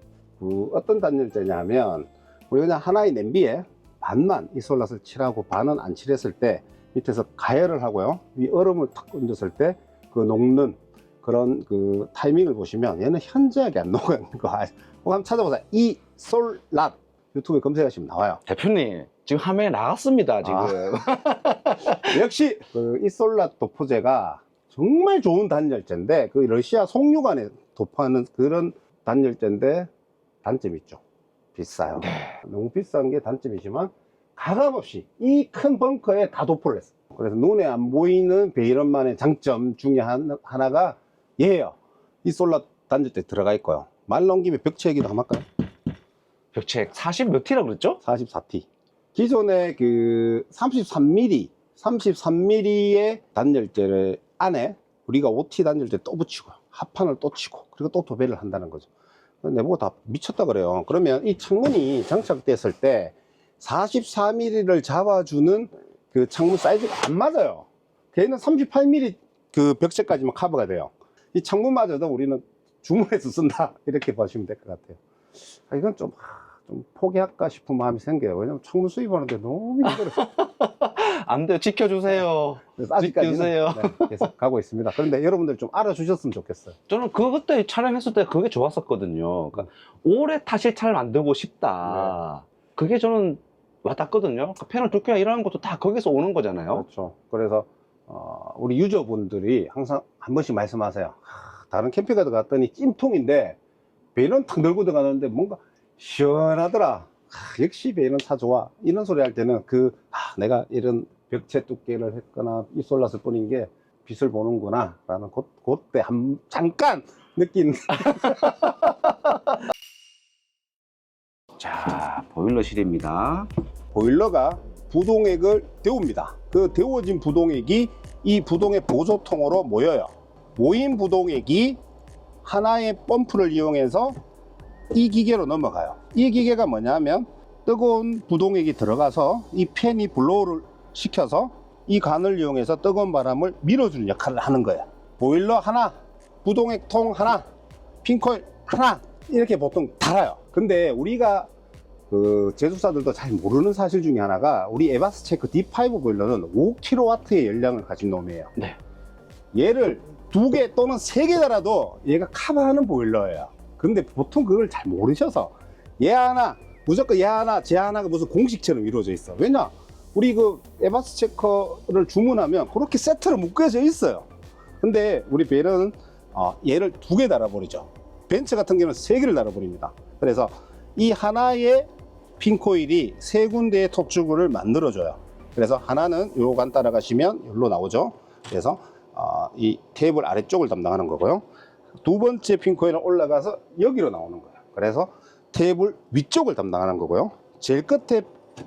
어떤 단열재냐면 우리 그냥 하나의 냄비에 반만 이솔랏을 칠하고 반은 안 칠했을 때 밑에서 가열을 하고요. 위 얼음을 탁 얹었을 때 그 녹는 그런 그 타이밍을 보시면 얘는 현저하게 안 녹는 거 한번 찾아보세요. 이솔랏 유튜브에 검색하시면 나와요. 대표님 지금 화면에 나갔습니다 지금. 역시 그 이솔랏 도포제가 정말 좋은 단열재인데 그 러시아 송유관에 도포하는 그런 단열재인데 단점이 있죠. 비싸요. 너무 비싼 게 단점이지만 가감없이 이 큰 벙커에 다 도포를 했어요. 그래서 눈에 안 보이는 베이런만의 장점 중에 하나가 얘예요. 이솔랏 단열재 들어가 있고요. 말 나온 김에 벽체 얘기도 한번 할까요? 벽책 40 몇 T라고 그랬죠? 44T. 기존의 그 33mm의 단열재를 안에 우리가 5T 단열재 또 붙이고 합판을 또 치고 그리고 또 도배를 한다는 거죠. 내보고 다 미쳤다 그래요. 그러면 이 창문이 장착됐을 때 44mm를 잡아주는 그 창문 사이즈가 안 맞아요. 걔는 38mm 그 벽체까지만 커버가 돼요. 이 창문마저도 우리는 주문해서 쓴다 이렇게 보시면 될 것 같아요. 이건 좀 포기할까 싶은 마음이 생겨요. 왜냐면 창문 수입하는데 너무 힘들어요. 안 돼요. 지켜주세요. 그래서 아직까지는 지켜주세요. 네, 계속 가고 있습니다. 그런데 여러분들 좀 알아주셨으면 좋겠어요. 저는 그때 촬영했을 때 그게 좋았었거든요. 그러니까 오래 타실 차를 만들고 싶다. 그게 저는 와닿거든요. 그 패널 두께나 이런 것도 다 거기서 오는 거잖아요. 그렇죠. 그래서 우리 유저분들이 항상 한 번씩 말씀하세요. 다른 캠핑카드 갔더니 찜통인데 베일은 탁 들고 들어가는데 뭔가 시원하더라. 역시 베일은 차 좋아. 이런 소리 할 때는 내가 이런 벽체 두께를 했거나 이솔랏을 뿌린 게 빛을 보는구나 라는 그때 잠깐 느낀. 자, 보일러실입니다. 보일러가 부동액을 데웁니다. 그 데워진 부동액이 이 부동액 보조통으로 모여요. 모인 부동액이 하나의 펌프를 이용해서 이 기계로 넘어가요. 이 기계가 뭐냐면 뜨거운 부동액이 들어가서 이 팬이 블로우를 시켜서 이 관을 이용해서 뜨거운 바람을 밀어주는 역할을 하는 거예요. 보일러 하나, 부동액통 하나, 핀코일 하나 이렇게 보통 달아요. 근데 우리가 그 제조사들도 잘 모르는 사실 중에 하나가 우리 에바스체크 D5 보일러는 5kW의 열량을 가진 놈이에요. 네. 얘를 2개 또는 3개 달아도 얘가 커버하는 보일러예요. 근데 보통 그걸 잘 모르셔서 얘 하나 무조건 얘 하나 쟤 하나가 무슨 공식처럼 이루어져 있어. 왜냐 우리 그 에바스체커를 주문하면 그렇게 세트로 묶여져 있어요. 근데 우리 베일은 얘를 2개 달아버리죠. 벤츠 같은 경우는 3개를 달아버립니다. 그래서 이 하나의 핀코일이 3군데의 톱주구를 만들어줘요. 그래서 하나는 요간 따라가시면 여기로 나오죠. 그래서 이 테이블 아래쪽을 담당하는 거고요. 두 번째 핀코일은 올라가서 여기로 나오는 거예요. 그래서 테이블 위쪽을 담당하는 거고요. 제일 끝에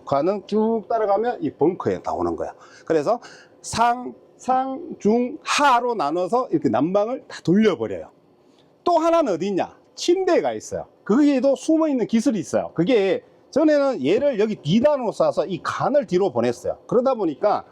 관은 쭉 따라가면 이 벙커에 나오는 거예요. 그래서 상, 중, 하로 나눠서 이렇게 난방을 다 돌려버려요. 또 하나는 어디 있냐? 침대가 있어요. 거기에도 숨어있는 기술이 있어요. 그게 전에는 얘를 여기 뒤단으로 쏴서 이 관을 뒤로 보냈어요. 그러다 보니까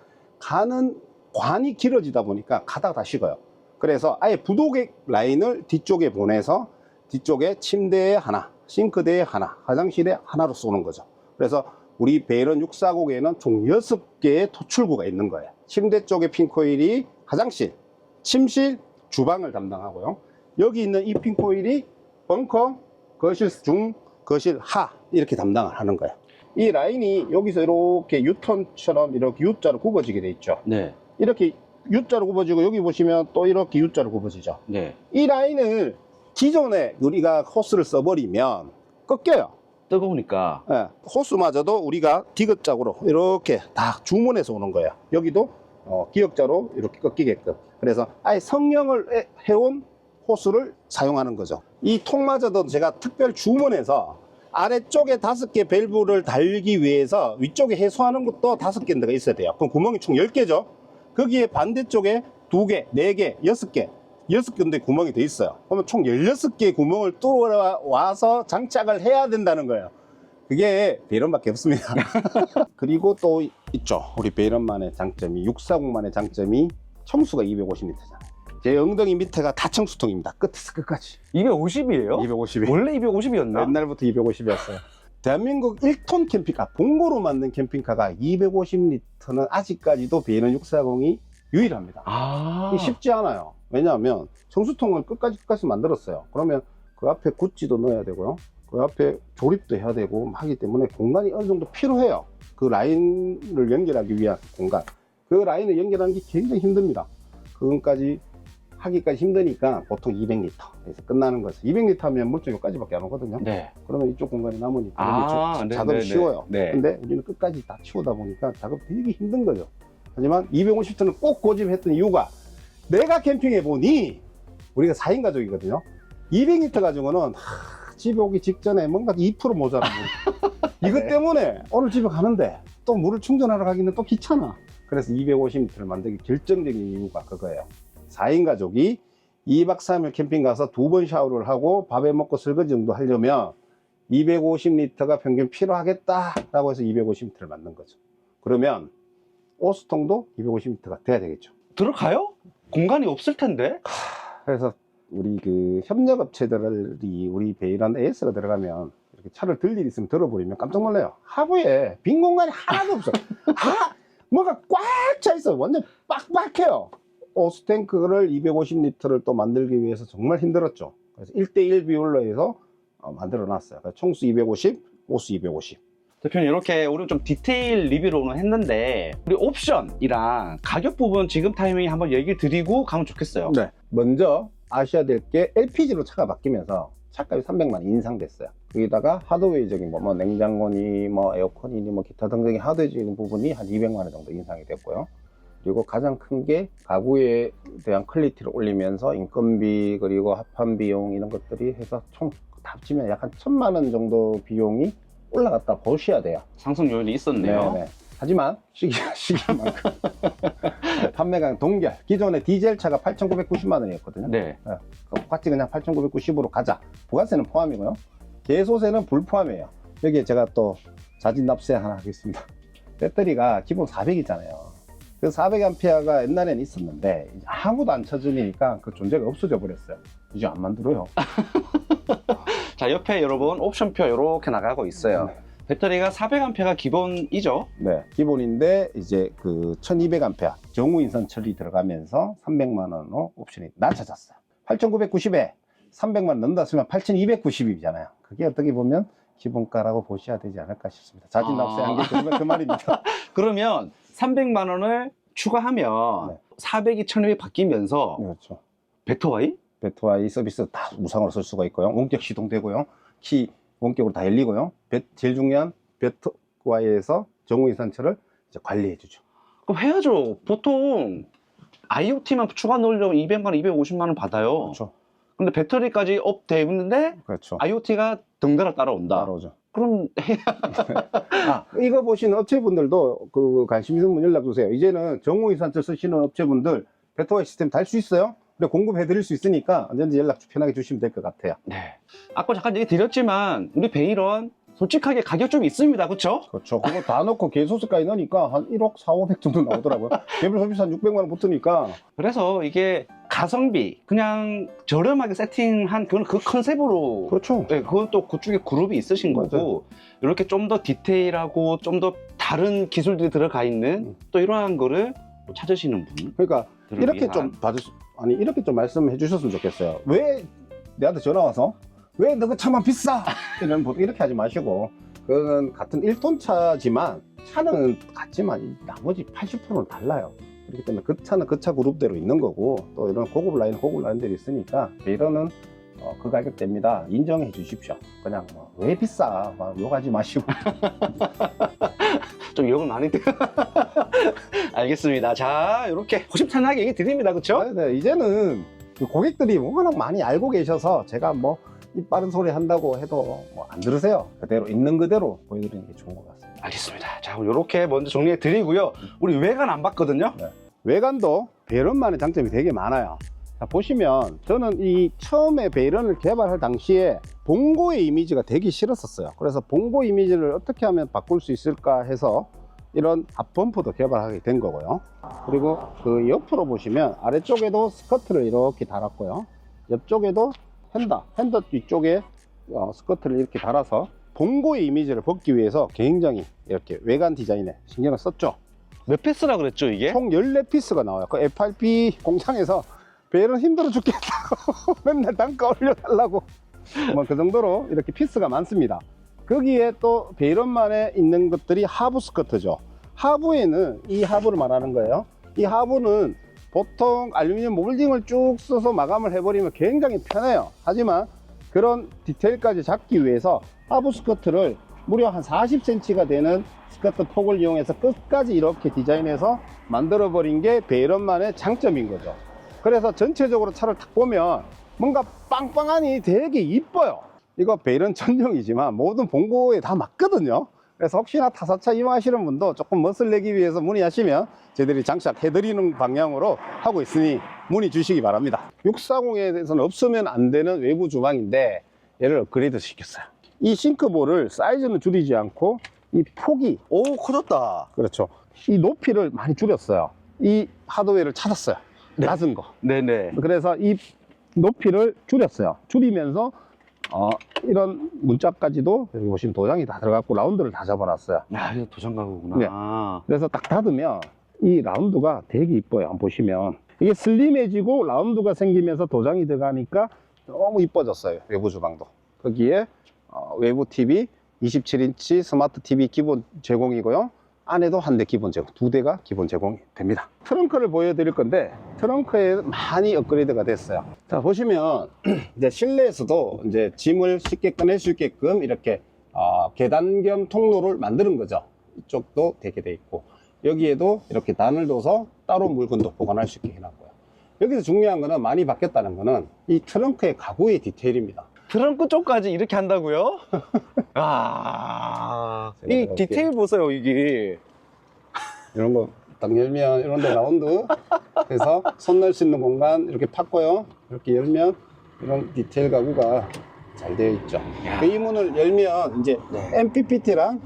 관이 길어지다 보니까 가다가 다 식어요. 그래서 아예 부동액 라인을 뒤쪽에 보내서 뒤쪽에 침대에 하나, 싱크대에 하나, 화장실에 하나로 쏘는 거죠. 그래서 우리 베일은 640에는 총 6개의 토출구가 있는 거예요. 침대 쪽에 핀코일이 화장실, 침실, 주방을 담당하고요. 여기 있는 이 핀코일이 벙커, 거실 중, 거실 하 이렇게 담당을 하는 거예요. 이 라인이 여기서 이렇게 유턴처럼 이렇게 U자로 굽어지게 돼 있죠. 네. 이렇게 U자로 굽어지고 여기 보시면 또 이렇게 U자로 굽어지죠. 네. 이 라인을 기존에 우리가 호스를 써버리면 꺾여요. 뜨거우니까. 네, 호스마저도 우리가 디귿자로 이렇게 다 주문해서 오는 거예요. 여기도 기역자로 이렇게 꺾이게끔. 그래서 아예 성형을 해온 호스를 사용하는 거죠. 이 통마저도 제가 특별 주문해서 아래쪽에 5개 밸브를 달기 위해서 위쪽에 해소하는 것도 5개가 있어야 돼요. 그럼 구멍이 총 10개죠. 거기에 반대쪽에 2개, 4개, 6개 6개인데 구멍이 돼 있어요. 그러면 총 16개의 구멍을 뚫어와서 장착을 해야 된다는 거예요. 그게 베일런밖에 없습니다. 그리고 또 있죠. 우리 베일런만의 장점이 640만의 장점이 청수가 250m잖아요. 제 엉덩이 밑에가 다 청수통입니다. 끝에서 끝까지. 250이에요? 250이. 원래 250이었나? 옛날부터 250이었어요. 대한민국 1톤 캠핑카, 봉고로 만든 캠핑카가 250리터는 아직까지도 베이런 640이 유일합니다. 아. 이게 쉽지 않아요. 왜냐하면 청수통을 끝까지 만들었어요. 그러면 그 앞에 구찌도 넣어야 되고요. 그 앞에 조립도 해야 되고 하기 때문에 공간이 어느 정도 필요해요. 그 라인을 연결하기 위한 공간. 그 라인을 연결하는 게 굉장히 힘듭니다. 그것까지 하기까지 힘드니까 보통 200리터에서 끝나는 거죠. 200리터 하면 물통 여기까지밖에 안 오거든요. 네. 그러면 이쪽 공간이 남으니까 아, 네, 작업이 네, 쉬워요. 네. 근데 우리는 끝까지 다 치우다 보니까 작업 되게 힘든 거죠. 하지만 250톤을 꼭 고집했던 이유가 내가 캠핑해 보니 우리가 4인 가족이거든요. 200리터 가지고는 집에 오기 직전에 뭔가 2% 모자란 물. 이것 때문에 오늘 집에 가는데 또 물을 충전하러 가기는 또 귀찮아. 그래서 250리터를 만들기 결정적인 이유가 그거예요. 4인 가족이 2박 3일 캠핑 가서 2번 샤워를 하고 밥에 먹고 설거지 정도 하려면 250리터가 평균 필요하겠다라고 해서 250리터를 만든 거죠. 그러면 오스통도 250리터가 돼야 되겠죠. 들어가요? 공간이 없을 텐데. 그래서 우리 그 협력업체들이 우리 베이런 AS가 들어가면 이렇게 차를 들 일이 있으면 들어버리면 깜짝 놀라요. 하부에 빈 공간이 하나도 없어. 뭐가 꽉 차 있어. 완전 빡빡해요. 오스탱크를 250리터를 또 만들기 위해서 정말 힘들었죠. 그래서 1대1 비율로 해서 만들어 놨어요. 총수 250, 오수 250. 대표님, 이렇게 우리 좀 디테일 리뷰로는 했는데 우리 옵션이랑 가격 부분 지금 타이밍에 한번 얘기 드리고 가면 좋겠어요. 네. 먼저 아셔야 될 게 LPG로 차가 바뀌면서 차값이 300만 원 인상됐어요. 거기다가 하드웨어적인 뭐 냉장고니 뭐 에어컨이니 뭐 기타 등등의 하드웨어적인 부분이 한 200만 원 정도 인상이 됐고요. 그리고 가장 큰 게 가구에 대한 퀄리티를 올리면서 인건비 그리고 합판 비용 이런 것들이 해서 총 다 합치면 약 한 1000만 원 정도 비용이 올라갔다 보셔야 돼요. 상승 요인이 있었네요. 네네. 하지만 시기만큼 판매가 동결. 기존의 디젤 차가 8,990만 원이었거든요. 네. 똑같이 그냥 8,990으로 가자. 부가세는 포함이고요. 개소세는 불포함이에요. 여기에 제가 또 자진 납세 하나 하겠습니다. 배터리가 기본 400이잖아요. 그 400A가 옛날에는 있었는데 이제 아무도 안 쳐주니까 그 존재가 없어져 버렸어요. 이제 안 만들어요. 자, 옆에 여러분 옵션표 이렇게 나가고 있어요. 네. 배터리가 400A가 기본이죠. 네, 기본인데 이제 그 1200A 정우 인선 처리 들어가면서 300만 원으로 옵션이 낮춰졌어요. 8,990에 300만 원 넣는다 쓰면 8,290이잖아요. 그게 어떻게 보면 기본가라고 보셔야 되지 않을까 싶습니다. 자진 납세한 게 정말 그 말입니다. 그러면 300만 원을 추가하면 네. 400이 1200 바뀌면서 그렇죠. 배터와이? 배터와이 서비스 다 무상으로 쓸 수가 있고요. 원격 시동되고요. 키 원격으로 다 열리고요. 제일 중요한 배터와이에서 정우 인산철을 이제 관리해 주죠. 그럼 해야죠. 보통 IoT만 추가 넣으려면 200만 원, 250만 원 받아요. 그렇죠. 근데 배터리까지 업돼 있는데 그렇죠. IoT가 덩달아 따라온다. 따라오죠. 그럼 이거 보시는 업체분들도 그 관심 있는 분 연락 주세요. 이제는 정우 인산철 쓰시는 업체분들 배터와이 시스템 달 수 있어요. 근데 공급해 드릴 수 있으니까 언제든지 연락 편하게 주시면 될 것 같아요. 네. 아까 잠깐 얘기 드렸지만 우리 베이런 솔직하게 가격 좀 있습니다. 그렇죠? 그렇죠. 그거 다 넣고 개소스까지 넣으니까 한 1억 4, 500 정도 나오더라고요. 개별 서비스 한 600만 원 붙으니까. 그래서 이게 가성비 그냥 저렴하게 세팅한 그 컨셉으로 그렇죠. 네, 그건 또 그쪽에 그룹이 있으신 거고 맞아요. 이렇게 좀 더 디테일하고 좀 더 다른 기술들이 들어가 있는 또 이러한 거를 찾으시는 분 그러니까 이렇게 좀 이렇게 좀 말씀해 주셨으면 좋겠어요. 왜 내한테 전화 와서 왜 너 그 차만 비싸? 이런 보통 이렇게 하지 마시고 그거는 같은 1톤 차지만 차는 같지만 나머지 80%는 달라요. 그렇기 때문에 그 차는 그 차 그룹대로 있는 거고 또 이런 고급 라인들이 있으니까 베이런은 그 가격대입니다. 인정해 주십시오. 그냥 왜 비싸? 욕하지 마시고. 좀 욕을 많이 알겠습니다. 자, 이렇게 호심탄회하게 얘기 드립니다. 그렇죠? 네, 이제는 그 고객들이 워낙 많이 알고 계셔서 제가 뭐 입 빠른 소리 한다고 해도 뭐 안 들으세요. 그대로 있는 그대로 보여드리는 게 좋은 것 같습니다. 알겠습니다. 자, 그럼 이렇게 먼저 정리해 드리고요. 우리 외관 안 봤거든요. 네. 외관도 베이런만의 장점이 되게 많아요. 자, 보시면 저는 이 처음에 베이런을 개발할 당시에 봉고의 이미지가 되게 싫었었어요. 그래서 봉고 이미지를 어떻게 하면 바꿀 수 있을까 해서 이런 앞범프도 개발하게 된 거고요. 그리고 그 옆으로 보시면 아래쪽에도 스커트를 이렇게 달았고요. 옆쪽에도 핸더 뒤쪽에 스커트를 이렇게 달아서 봉고의 이미지를 벗기 위해서 굉장히 이렇게 외관 디자인에 신경을 썼죠. 몇 피스라 그랬죠, 이게? 총 14피스가 나와요. 그 FRP 공장에서 배는 힘들어 죽겠다고 맨날 단가 올려달라고 뭐 그 정도로 이렇게 피스가 많습니다. 거기에 또 베이런만에 있는 것들이 하부 스커트죠. 하부에는 이 하부를 말하는 거예요. 이 하부는 보통 알루미늄 몰딩을 쭉 써서 마감을 해버리면 굉장히 편해요. 하지만 그런 디테일까지 잡기 위해서 하부 스커트를 무려 한 40cm가 되는 스커트 폭을 이용해서 끝까지 이렇게 디자인해서 만들어 버린 게 베이런만의 장점인 거죠. 그래서 전체적으로 차를 딱 보면 뭔가 빵빵하니 되게 이뻐요. 이거 베이런 전용이지만 모든 봉고에 다 맞거든요. 그래서 혹시나 타사차 이용하시는 분도 조금 멋을 내기 위해서 문의하시면 저희들이 장착해 드리는 방향으로 하고 있으니 문의 주시기 바랍니다. 640에 대해서는 없으면 안 되는 외부 주방인데 얘를 업그레이드 시켰어요. 이 싱크볼을 사이즈는 줄이지 않고 이 폭이, 오, 커졌다. 그렇죠, 이 높이를 많이 줄였어요. 이 하드웨어를 찾았어요. 낮은 거. 네네. 그래서 이 높이를 줄였어요. 줄이면서 이런 문짝까지도 여기 보시면 도장이 다 들어갔고 라운드를 다 잡아놨어요. 야, 이거 도장 가구구나. 네. 그래서 딱 닫으면 이 라운드가 되게 이뻐요. 한번 보시면 이게 슬림해지고 라운드가 생기면서 도장이 들어가니까 너무 이뻐졌어요. 외부 주방도. 거기에 외부 TV 27인치 스마트 TV 기본 제공이고요. 안에도 한 대 기본 제공, 2대가 기본 제공이 됩니다. 트렁크를 보여드릴 건데 트렁크에 많이 업그레이드가 됐어요. 자, 보시면 이제 실내에서도 이제 짐을 쉽게 꺼낼 수 있게끔 이렇게 계단 겸 통로를 만드는 거죠. 이쪽도 되게 돼 있고 여기에도 이렇게 단을 둬서 따로 물건도 보관할 수 있게 해놨고요. 여기서 중요한 거는 많이 바뀌었다는 거는 이 트렁크의 가구의 디테일입니다. 트렁크 쪽까지 이렇게 한다고요? 아, 이 디테일 보세요, 이게. 이런 거 딱 열면 이런 데 라운드 해서 손 넣을 수 있는 공간 이렇게 팠고요. 이렇게 열면 이런 디테일 가구가 잘 되어 있죠. 이 문을 열면 이제 MPPT랑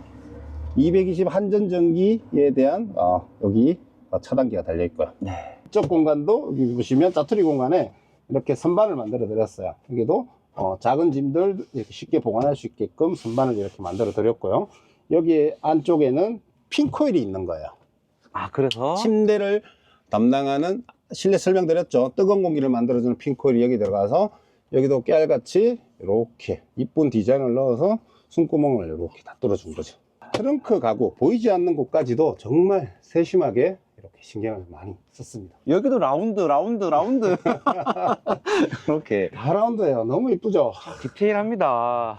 220 한전전기에 대한 여기 차단기가 달려 있고요. 네. 이쪽 공간도 여기 보시면 짜투리 공간에 이렇게 선반을 만들어 드렸어요. 여기도 작은 짐들 이렇게 쉽게 보관할 수 있게끔 선반을 이렇게 만들어 드렸고요. 여기 안쪽에는 핀코일이 있는 거예요. 아, 그래서? 침대를 담당하는, 실내 설명드렸죠. 뜨거운 공기를 만들어주는 핀코일이 여기 들어가서 여기도 깨알같이 이렇게 이쁜 디자인을 넣어서 숨구멍을 이렇게 다 뚫어준 거죠. 트렁크 가구 보이지 않는 곳까지도 정말 세심하게 이렇게 신경을 많이 썼습니다. 여기도 라운드. 이렇게. 다 라운드예요. 너무 이쁘죠. 디테일합니다.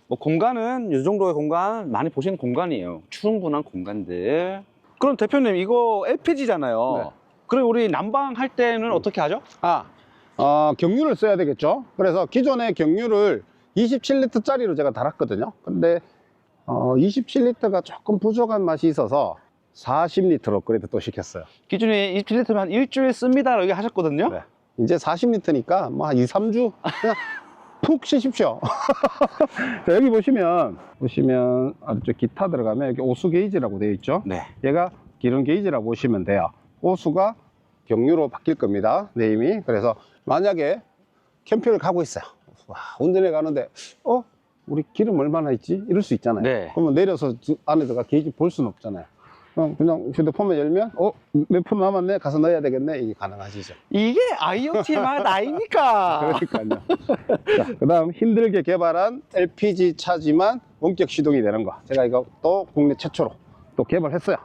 뭐 공간은 이 정도의 공간 많이 보시는 공간이에요. 충분한 공간들. 그럼 대표님 이거 LPG잖아요. 네. 그럼 우리 난방 할 때는 어떻게 하죠? 경유를 써야 되겠죠. 그래서 기존의 경유를 27L 짜리로 제가 달았거든요. 근데 27L가 조금 부족한 맛이 있어서 40L 업그레이드 또 시켰어요. 기존에 27L면 한 일주일 씁니다 이렇게 하셨거든요. 네. 이제 40L니까 뭐 한 2, 3주 그냥 푹 쉬십시오. 자, 여기 보시면 아래쪽 기타 들어가면 여기 오수 게이지라고 되어 있죠. 네. 얘가 기름 게이지라고 보시면 돼요. 오수가 경유로 바뀔 겁니다. 네임이. 그래서 만약에 캠핑을 가고 있어요. 운전해 가는데 우리 기름 얼마나 있지? 이럴 수 있잖아요. 네. 그러면 내려서 안에 들어가 게이지 볼 수는 없잖아요. 그냥 휴대폰만 열면 몇 프로 남았네, 가서 넣어야 되겠네, 이게 가능하시죠. 이게 IoT의 맛 아닙니까? 그러니까요. 그 다음 힘들게 개발한 LPG 차지만 원격 시동이 되는 거, 제가 이거 또 국내 최초로 또 개발했어요.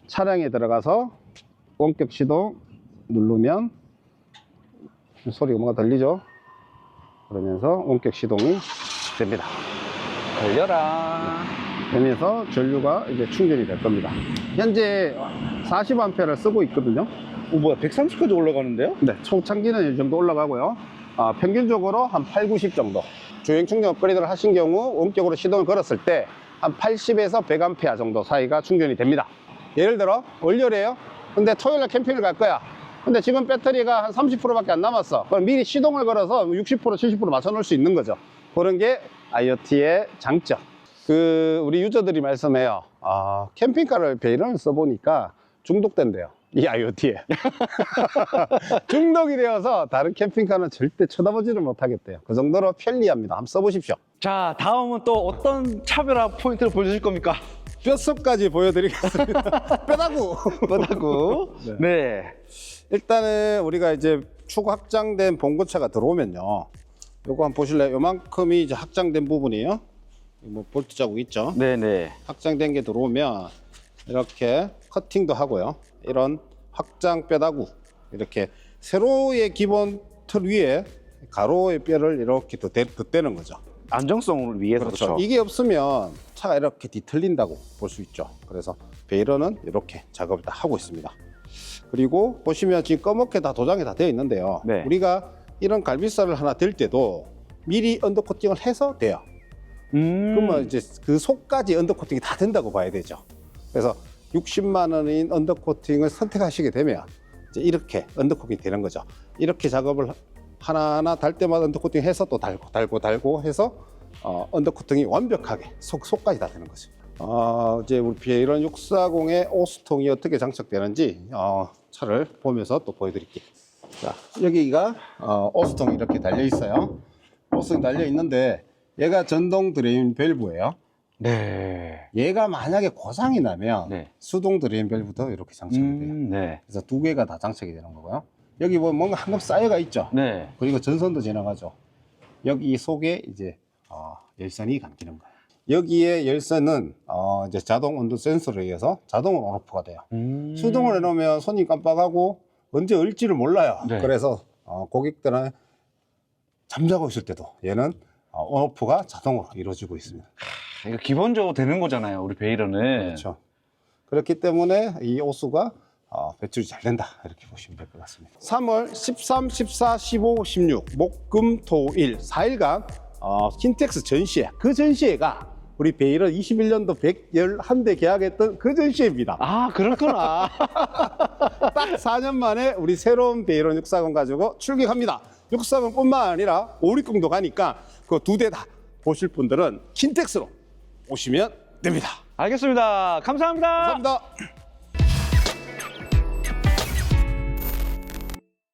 차량에 들어가서 원격 시동 누르면 소리가 뭔가 들리죠. 그러면서 원격 시동이 됩니다. 걸려라. 되면서 전류가 이제 충전이 될 겁니다. 현재 40A를 쓰고 있거든요. 뭐야, 130까지 올라가는데요? 네, 초창기는 이 정도 올라가고요. 평균적으로 한 8, 90 정도. 주행 충전 업그레이드를 하신 경우 원격으로 시동을 걸었을 때 한 80에서 100A 정도 사이가 충전이 됩니다. 예를 들어 월요일이에요. 근데 토요일에 캠핑을 갈 거야. 근데 지금 배터리가 한 30%밖에 안 남았어. 그럼 미리 시동을 걸어서 60%, 70% 맞춰 놓을 수 있는 거죠. 그런 게 IoT의 장점. 우리 유저들이 말씀해요. 캠핑카를 베이런을 써보니까 중독된대요. 이 IoT에 중독이 되어서 다른 캠핑카는 절대 쳐다보지를 못하겠대요. 그 정도로 편리합니다. 한번 써보십시오. 자, 다음은 또 어떤 차별화 포인트를 보여주실 겁니까? 뼛속까지 보여드리겠습니다. 뼈다구. 뭐다고? 네. 네. 일단은 우리가 이제 축 확장된 봉고차가 들어오면요. 요거 한번 보실래요? 요만큼이 이제 확장된 부분이에요. 뭐 볼트 자국 있죠? 네네. 확장된 게 들어오면 이렇게 커팅도 하고요. 이런 확장 뼈다구 이렇게 세로의 기본 틀 위에 가로의 뼈를 이렇게 덧대는 거죠. 안정성을 위해서 그렇죠. 이게 없으면 차가 이렇게 뒤틀린다고 볼 수 있죠. 그래서 베이러는 이렇게 작업을 다 하고 있습니다. 그리고 보시면 지금 검게 다 도장이 다 되어 있는데요. 네. 우리가 이런 갈비살을 하나 댈 때도 미리 언더코팅을 해서 돼요. 그러면 이제 그 속까지 언더코팅이 다 된다고 봐야 되죠. 그래서 60만 원인 언더코팅을 선택하시게 되면 이제 이렇게 언더코팅이 되는 거죠. 이렇게 작업을 하나하나 달 때마다 언더코팅 해서 또 달고 해서 언더코팅이 완벽하게 속까지 다 되는 거죠. 이제 우리 베이런 640의 오스통이 어떻게 장착되는지 차를 보면서 또 보여드릴게요. 자, 여기가 오스통이 이렇게 달려 있어요. 오스통이 달려 있는데 얘가 전동 드레인 밸브예요. 네. 얘가 만약에 고장이 나면 네. 수동 드레인 밸브도 이렇게 장착이 돼요. 네. 그래서 두 개가 다 장착이 되는 거고요. 여기 보면 뭔가 한겹 쌓여가 있죠. 네. 그리고 전선도 지나가죠. 여기 속에 이제 열선이 감기는 거예요. 여기에 열선은 이제 자동 온도 센서로 의해서 자동으로 온오프가 돼요. 수동을 해놓으면 손이 깜빡하고 언제 얼지를 몰라요. 네. 그래서 고객들은 잠자고 있을 때도 얘는 온오프가 자동으로 이루어지고 있습니다. 이거 기본적으로 되는 거잖아요, 우리 베이러는. 그렇죠. 그렇기 때문에 이 호수가 배출이 잘 된다 이렇게 보시면 될 것 같습니다. 3월 13, 14, 15, 16 목금 토일 4일간 킨텍스 전시회, 그 전시회가 우리 베이런 21년도 111대 계약했던 그 전시회입니다. 아, 그렇구나. 딱 4년 만에 우리 새로운 베이런 640 가지고 출격합니다. 640뿐만 아니라 560도 가니까 그 두 대 다 보실 분들은 킨텍스로 오시면 됩니다. 알겠습니다. 감사합니다. 감사합니다.